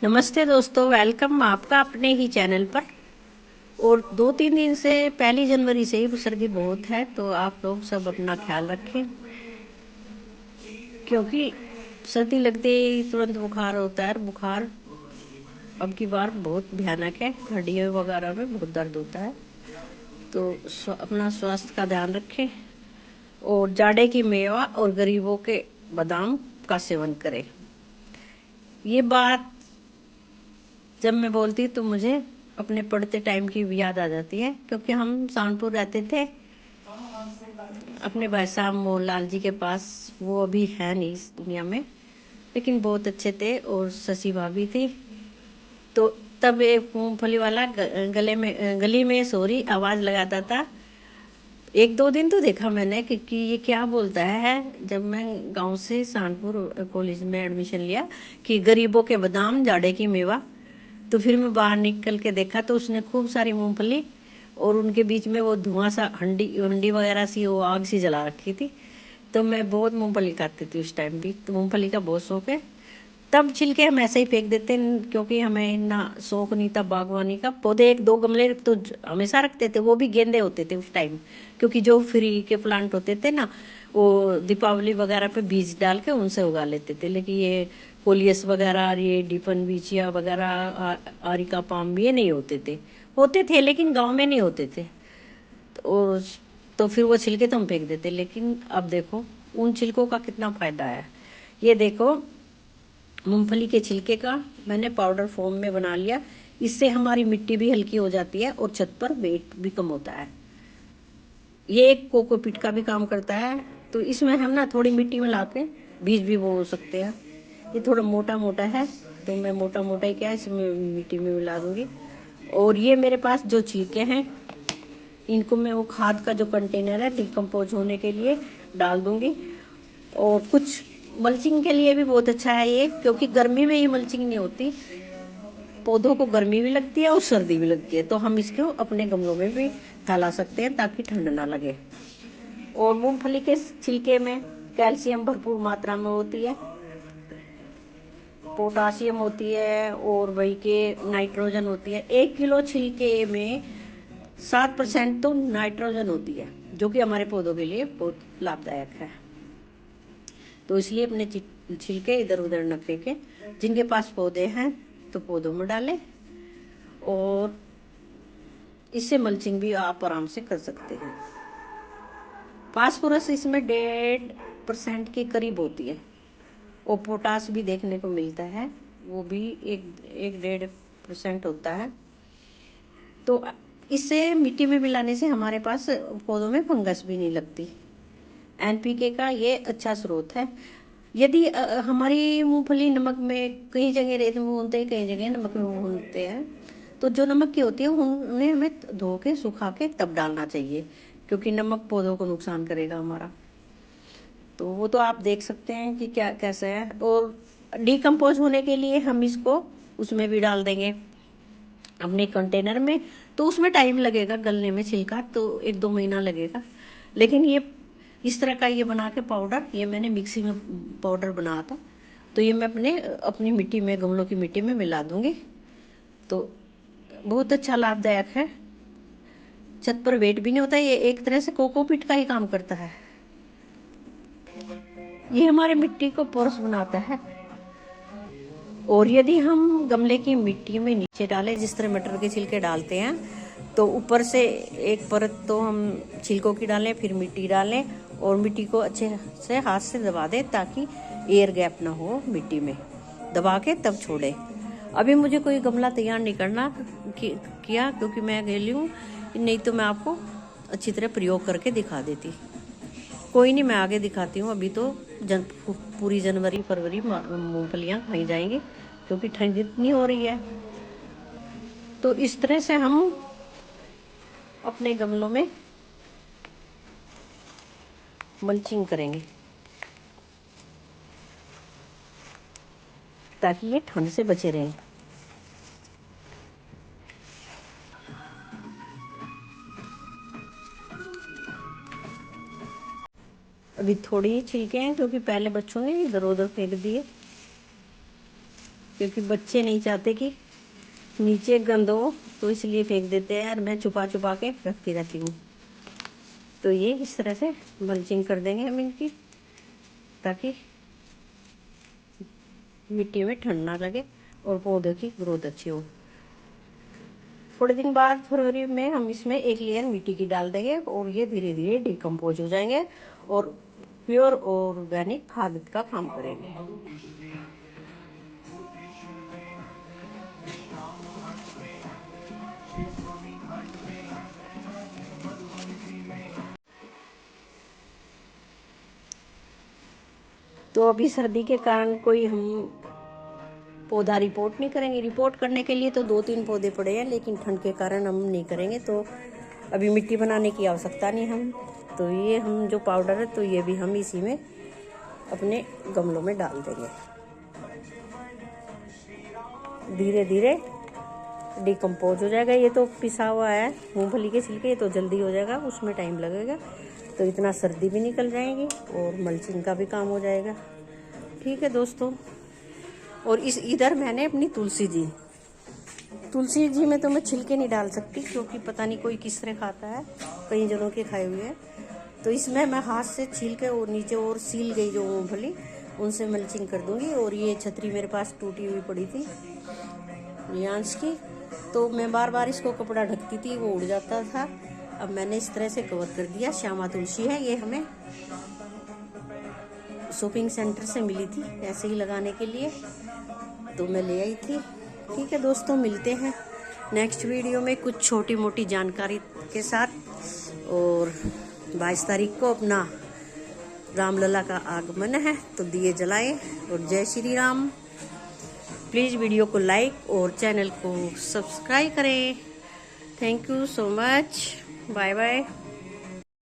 नमस्ते दोस्तों, वेलकम आपका अपने ही चैनल पर। और 2-3 दिन से 1 जनवरी से ही सर्दी बहुत है, तो आप लोग सब अपना ख्याल रखें, क्योंकि सर्दी लगते ही तुरंत बुखार होता है। बुखार अब की बार बहुत भयानक है, हड्डियों वगैरह में बहुत दर्द होता है। तो अपना स्वास्थ्य का ध्यान रखें और जाड़े की मेवा और गरीबों के बादाम का सेवन करें। ये बात जब मैं बोलती तो मुझे अपने पढ़ते टाइम की भी याद आ जाती है, क्योंकि हम सहारनपुर रहते थे अपने भाई साहब मोहनलाल जी के पास। वो अभी है नहीं इस दुनिया में, लेकिन बहुत अच्छे थे। और शशि भाभी थी। तो तब एक मूंगफली वाला गली में सोरी आवाज़ लगाता था। 1-2 दिन तो देखा मैंने कि ये क्या बोलता है। जब मैं गांव से सहारनपुर कॉलेज में एडमिशन लिया कि गरीबों के बादाम जाड़े की मेवा, तो फिर मैं बाहर निकल के देखा तो उसने खूब सारी मूंगफली और उनके बीच में वो धुआं सा हंडी हंडी वगैरह सी, वो आग सी जला रखी थी। तो मैं बहुत मूंगफली खाती थी उस टाइम भी, तो मूंगफली का बहुत शौक है। तब छिलके हम ऐसे ही फेंक देते क्योंकि हमें इतना शौक नहीं था बागवानी का। पौधे 1-2 गमले तो हमेशा रखते थे, वो भी गेंदे होते थे उस टाइम, क्योंकि जो फ्री के प्लांट होते थे ना, वो दीपावली वगैरह पे बीज डाल के उनसे उगा लेते थे। लेकिन ये कोलियस वगैरह, ये डिफन बीचिया वगैरह, आरिका पाम, ये नहीं होते थे लेकिन गांव में नहीं होते थे। तो, तो फिर वो छिलके तो हम फेंक देते। लेकिन अब देखो उन छिलकों का कितना फायदा है। ये देखो, मूंगफली के छिलके का मैंने पाउडर फॉर्म में बना लिया। इससे हमारी मिट्टी भी हल्की हो जाती है और छत पर वेट भी कम होता है। ये एक कोकोपीट का भी काम करता है। तो इसमें हम ना थोड़ी मिट्टी मिला के बीज भी बो सकते हैं। ये थोड़ा मोटा मोटा है, तो मैं मोटा मोटा ही क्या इसमें मिट्टी में मिला दूंगी। और ये मेरे पास जो छिलके हैं, इनको मैं वो खाद का जो कंटेनर है डिकम्पोज होने के लिए डाल दूंगी। और कुछ मल्चिंग के लिए भी बहुत अच्छा है ये, क्योंकि गर्मी में ये मल्चिंग नहीं होती। पौधों को गर्मी भी लगती है और सर्दी भी लगती है, तो हम इसको अपने गमलों में भी फैला सकते हैं ताकि ठंड ना लगे। और मूंगफली के छिलके में कैल्शियम भरपूर मात्रा में होती है, पोटासियम होती है और वही के नाइट्रोजन होती है। 1 किलो छिलके में 7% तो नाइट्रोजन होती है, जो कि हमारे पौधों के लिए बहुत लाभदायक है। तो इसलिए अपने छिलके इधर उधर न फेंकें। जिनके पास पौधे हैं तो पौधों में डालें, और इससे मल्चिंग भी आप आराम से कर सकते हैं। फास्फोरस इसमें 1.5% के करीब होती है, और पोटास भी देखने को मिलता है, वो भी 1-1.5% होता है। तो इससे मिट्टी में मिलाने से हमारे पास पौधों में फंगस भी नहीं लगती। एनपीके का ये अच्छा स्रोत है। यदि हमारी मूंगफली नमक में, कई जगह रेत में भूनते हैं, कई जगह नमक में भूनते हैं, तो जो नमक की होती है उन्हें हमें धो के सुखा के तब डालना चाहिए, क्योंकि नमक पौधों को नुकसान करेगा हमारा। तो वो तो आप देख सकते हैं कि क्या कैसे है। और डिकम्पोज होने के लिए हम इसको उसमें भी डाल देंगे अपने कंटेनर में, तो उसमें टाइम लगेगा गलने में, छिलका तो 1-2 महीना लगेगा। लेकिन ये इस तरह का ये बना के पाउडर, ये मैंने मिक्सी में पाउडर बनाया था, तो ये मैं अपनी मिट्टी में, गमलों की मिट्टी में मिला दूंगी। तो बहुत अच्छा लाभदायक है, छत पर वेट भी नहीं होता। ये एक तरह से कोकोपीट का ही काम करता है। ये हमारे मिट्टी को पोरस बनाता है। और यदि हम गमले की मिट्टी में नीचे डालें, जिस तरह मटर के छिलके डालते हैं, तो ऊपर से एक परत तो हम छिलकों की डालें, फिर मिट्टी डालें, और मिट्टी को अच्छे से हाथ से दबा दें ताकि एयर गैप ना हो मिट्टी में। दबा के तब छोड़ें। अभी मुझे कोई गमला तैयार नहीं करना किया, क्योंकि मैं अकेली हूँ, नहीं तो मैं आपको अच्छी तरह प्रयोग करके दिखा देती। कोई नहीं, मैं आगे दिखाती हूँ। अभी तो पूरी जनवरी फरवरी मूंगफलियाँ खाई जाएंगी, क्योंकि ठंड इतनी हो रही है। तो इस तरह से हम अपने गमलों में मल्चिंग करेंगे ताकि ये ठंड से बचे रहें। अभी थोड़ी ही छिलके हैं, क्योंकि पहले बच्चों ने इधर उधर फेंक दिए। क्योंकि बच्चे नहीं चाहते कि नीचे गंद हो, तो इसलिए फेंक देते हैं और मैं छुपा छुपा के रखती रहती हूँ। तो ये इस तरह से मल्चिंग कर देंगे हम इनकी, ताकि मिट्टी में ठंड ना लगे और पौधे की ग्रोथ अच्छी हो। थोड़े दिन बाद फरवरी में हम इसमें एक लेयर मिट्टी की डाल देंगे और ये धीरे धीरे डिकम्पोज हो जाएंगे और प्योर ऑर्गेनिक खाद का काम करेंगे। तो अभी सर्दी के कारण कोई हम पौधा रिपोर्ट नहीं करेंगे। रिपोर्ट करने के लिए तो 2-3 पौधे पड़े हैं, लेकिन ठंड के कारण हम नहीं करेंगे। तो अभी मिट्टी बनाने की आवश्यकता नहीं हम, तो ये हम जो पाउडर है तो ये भी हम इसी में अपने गमलों में डाल देंगे। धीरे धीरे डिकम्पोज हो जाएगा। ये तो पिसा हुआ है मूंगफली के छिलके, तो जल्दी हो जाएगा, उसमें टाइम लगेगा। तो इतना सर्दी भी निकल जाएगी और मल्चिंग का भी काम हो जाएगा। ठीक है दोस्तों। और इस इधर मैंने अपनी तुलसी जी में तो मैं छिलके नहीं डाल सकती, क्योंकि पता नहीं कोई किस तरह खाता है, कई जनों के खाए हुए हैं। तो इसमें मैं हाथ से छील के और नीचे और सील गई जो मूंगफली, उनसे मल्चिंग कर दूंगी। और ये छतरी मेरे पास टूटी हुई पड़ी थी लियांस की, तो मैं बार बार इसको कपड़ा ढकती थी, वो उड़ जाता था। अब मैंने इस तरह से कवर कर दिया। श्यामा तुलसी है, ये हमें शॉपिंग सेंटर से मिली थी ऐसे ही लगाने के लिए, तो मैं ले आई थी। ठीक है दोस्तों, मिलते हैं नेक्स्ट वीडियो में कुछ छोटी मोटी जानकारी के साथ। और 22 तारीख को अपना रामलला का आगमन है, तो दिए जलाएं और जय श्री राम। प्लीज़ वीडियो को लाइक और चैनल को सब्सक्राइब करें। Thank you so much. Bye bye.